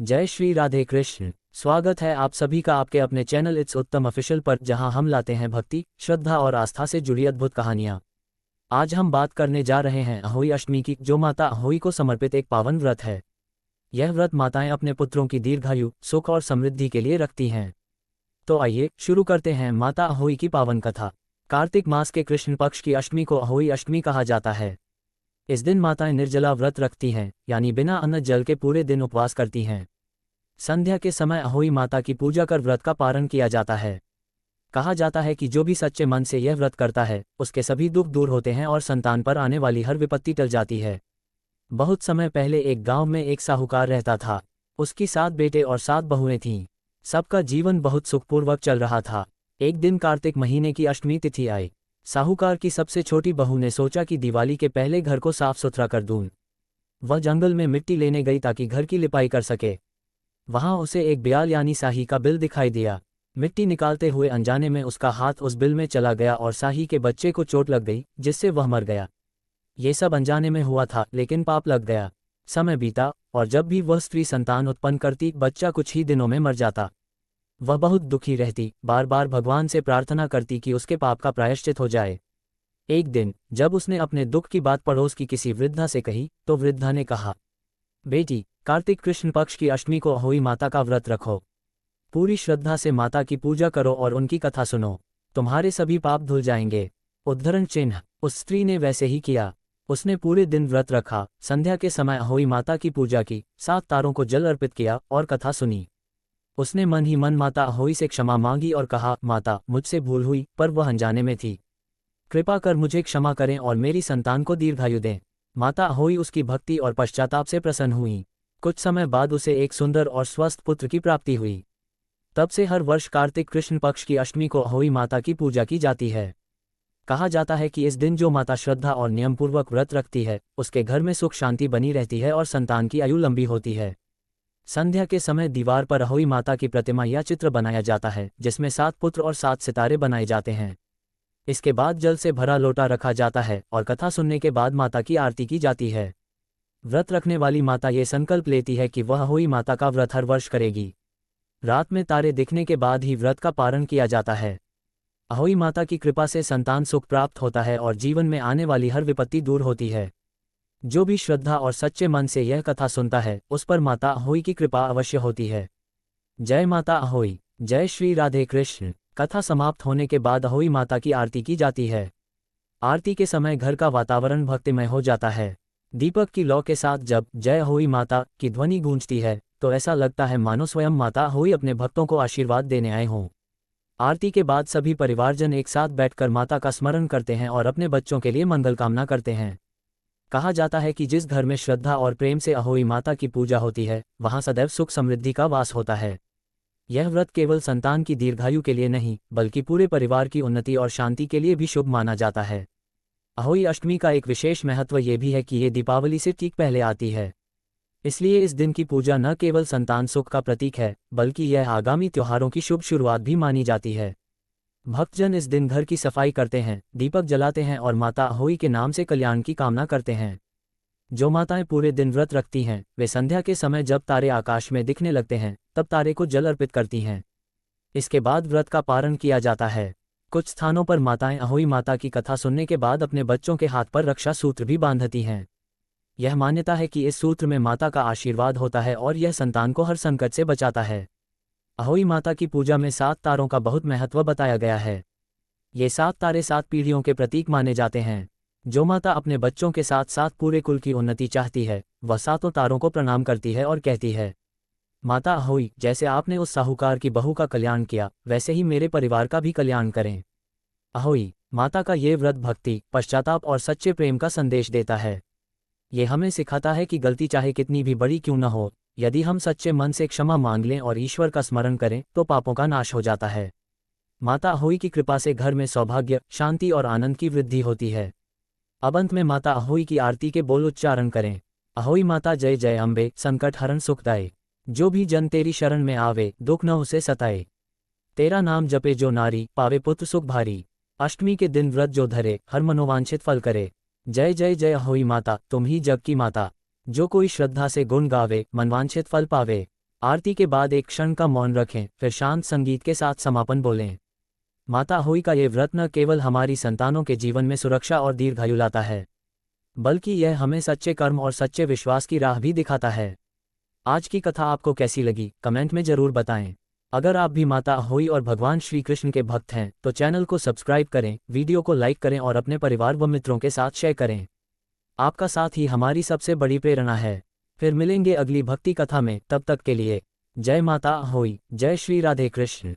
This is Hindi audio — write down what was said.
जय श्री राधे कृष्ण। स्वागत है आप सभी का आपके अपने चैनल इट्स उत्तम ऑफिशियल पर, जहां हम लाते हैं भक्ति, श्रद्धा और आस्था से जुड़ी अद्भुत कहानियां। आज हम बात करने जा रहे हैं अहोई अष्टमी की, जो माता अहोई को समर्पित एक पावन व्रत है। यह व्रत माताएं अपने पुत्रों की दीर्घायु, सुख और समृद्धि के लिए रखती हैं। तो आइए शुरू करते हैं माता अहोई की पावन कथा। कार्तिक मास के कृष्ण पक्ष की अष्टमी को अहोई अष्टमी कहा जाता है। इस दिन माताएं निर्जला व्रत रखती हैं, यानी बिना अन्न जल के पूरे दिन उपवास करती हैं। संध्या के समय अहोई माता की पूजा कर व्रत का पारण किया जाता है। कहा जाता है कि जो भी सच्चे मन से यह व्रत करता है, उसके सभी दुख दूर होते हैं और संतान पर आने वाली हर विपत्ति टल जाती है। बहुत समय पहले एक गांव में एक साहूकार रहता था। उसकी 7 बेटे और 7 बहुएं थीं। सबका जीवन बहुत सुखपूर्वक चल रहा था। एक दिन कार्तिक महीने की अष्टमी तिथि आई। साहूकार की सबसे छोटी बहू ने सोचा कि दिवाली के पहले घर को साफ सुथरा कर दूं। वह जंगल में मिट्टी लेने गई ताकि घर की लिपाई कर सके। वहां उसे एक ब्याल यानी साही का बिल दिखाई दिया। मिट्टी निकालते हुए अनजाने में उसका हाथ उस बिल में चला गया और साही के बच्चे को चोट लग गई, जिससे वह मर गया। ये सब अनजाने में हुआ था, लेकिन पाप लग गया। समय बीता और जब भी वह स्त्री संतान उत्पन्न करती, बच्चा कुछ ही दिनों में मर जाता। वह बहुत दुखी रहती, बार बार भगवान से प्रार्थना करती कि उसके पाप का प्रायश्चित हो जाए। एक दिन जब उसने अपने दुख की बात पड़ोस की किसी वृद्धा से कही, तो वृद्धा ने कहा, बेटी, कार्तिक कृष्ण पक्ष की अष्टमी को अहोई माता का व्रत रखो। पूरी श्रद्धा से माता की पूजा करो और उनकी कथा सुनो। तुम्हारे सभी पाप धुल जाएंगे। उद्धरण चिन्ह। उस स्त्री ने वैसे ही किया। उसने पूरे दिन व्रत रखा, संध्या के समय अहोई माता की पूजा की, 7 तारों को जल अर्पित किया और कथा सुनी। उसने मन ही मन माता अहोई से क्षमा मांगी और कहा, माता, मुझसे भूल हुई, पर वह अनजाने में थी। कृपा कर मुझे क्षमा करें और मेरी संतान को दीर्घायु दें। माता अहोई उसकी भक्ति और पश्चाताप से प्रसन्न हुई। कुछ समय बाद उसे एक सुंदर और स्वस्थ पुत्र की प्राप्ति हुई। तब से हर वर्ष कार्तिक कृष्ण पक्ष की अष्टमी को अहोई माता की पूजा की जाती है। कहा जाता है कि इस दिन जो माता श्रद्धा और नियमपूर्वक व्रत रखती है, उसके घर में सुख शांति बनी रहती है और संतान की आयु लंबी होती है। संध्या के समय दीवार पर अहोई माता की प्रतिमा या चित्र बनाया जाता है, जिसमें 7 पुत्र और 7 सितारे बनाए जाते हैं। इसके बाद जल से भरा लोटा रखा जाता है और कथा सुनने के बाद माता की आरती की जाती है। व्रत रखने वाली माता ये संकल्प लेती है कि वह अहोई माता का व्रत हर वर्ष करेगी। रात में तारे दिखने के बाद ही व्रत का पारण किया जाता है। अहोई माता की कृपा से संतान सुख प्राप्त होता है और जीवन में आने वाली हर विपत्ति दूर होती है। जो भी श्रद्धा और सच्चे मन से यह कथा सुनता है, उस पर माता अहोई की कृपा अवश्य होती है। जय माता अहोई। जय श्री राधे कृष्ण। कथा समाप्त होने के बाद अहोई माता की आरती की जाती है। आरती के समय घर का वातावरण भक्तिमय हो जाता है। दीपक की लौ के साथ जब जय अहोई माता की ध्वनि गूंजती है, तो ऐसा लगता है मानो स्वयं माता अहोई अपने भक्तों को आशीर्वाद देने आए हों। आरती के बाद सभी परिवारजन एक साथ बैठकर माता का स्मरण करते हैं और अपने बच्चों के लिए मंगल कामना करते हैं। कहा जाता है कि जिस घर में श्रद्धा और प्रेम से अहोई माता की पूजा होती है, वहां सदैव सुख समृद्धि का वास होता है। यह व्रत केवल संतान की दीर्घायु के लिए नहीं, बल्कि पूरे परिवार की उन्नति और शांति के लिए भी शुभ माना जाता है। अहोई अष्टमी का एक विशेष महत्व ये भी है कि ये दीपावली से ठीक पहले आती है। इसलिए इस दिन की पूजा न केवल संतान सुख का प्रतीक है, बल्कि यह आगामी त्योहारों की शुभ शुरुआत भी मानी जाती है। भक्तजन इस दिन घर की सफाई करते हैं, दीपक जलाते हैं और माता अहोई के नाम से कल्याण की कामना करते हैं। जो माताएं पूरे दिन व्रत रखती हैं, वे संध्या के समय जब तारे आकाश में दिखने लगते हैं, तब तारे को जल अर्पित करती हैं। इसके बाद व्रत का पारण किया जाता है। कुछ स्थानों पर माताएं अहोई माता की कथा सुनने के बाद अपने बच्चों के हाथ पर रक्षा सूत्र भी बांधती हैं। यह मान्यता है कि इस सूत्र में माता का आशीर्वाद होता है और यह संतान को हर संकट से बचाता है। अहोई माता की पूजा में 7 तारों का बहुत महत्व बताया गया है। ये 7 तारे 7 पीढ़ियों के प्रतीक माने जाते हैं। जो माता अपने बच्चों के साथ साथ पूरे कुल की उन्नति चाहती है, वह 7 तारों को प्रणाम करती है और कहती है, माता अहोई, जैसे आपने उस साहूकार की बहू का कल्याण किया, वैसे ही मेरे परिवार का भी कल्याण करें। अहोई माता का ये व्रत भक्ति, पश्चाताप और सच्चे प्रेम का संदेश देता है। ये हमें सिखाता है कि गलती चाहे कितनी भी बड़ी क्यों न हो, यदि हम सच्चे मन से क्षमा मांग लें और ईश्वर का स्मरण करें, तो पापों का नाश हो जाता है। माता अहोई की कृपा से घर में सौभाग्य, शांति और आनंद की वृद्धि होती है। अब अंत में माता अहोई की आरती के बोल उच्चारण करें। अहोई माता जय जय अम्बे, संकट हरण सुखदाये। जो भी जन तेरी शरण में आवे, दुख न उसे सताए। तेरा नाम जपे जो नारी, पावे पुत्र सुख भारी। अष्टमी के दिन व्रत जो धरे, हर मनोवांछित फल करे। जय जय जय अहोई माता, तुम ही जग की माता। जो कोई श्रद्धा से गुण गावे, मनवांछित फल पावे। आरती के बाद एक क्षण का मौन रखें, फिर शांत संगीत के साथ समापन बोलें। माता अहोई का ये व्रत न केवल हमारी संतानों के जीवन में सुरक्षा और दीर्घायु लाता है, बल्कि यह हमें सच्चे कर्म और सच्चे विश्वास की राह भी दिखाता है। आज की कथा आपको कैसी लगी, कमेंट में जरूर बताएं। अगर आप भी माता अहोई और भगवान श्री कृष्ण के भक्त हैं तो चैनल को सब्सक्राइब करें, वीडियो को लाइक करें और अपने परिवार व मित्रों के साथ शेयर करें। आपका साथ ही हमारी सबसे बड़ी प्रेरणा है। फिर मिलेंगे अगली भक्ति कथा में, तब तक के लिए जय माता अहोई, जय श्री राधे कृष्ण।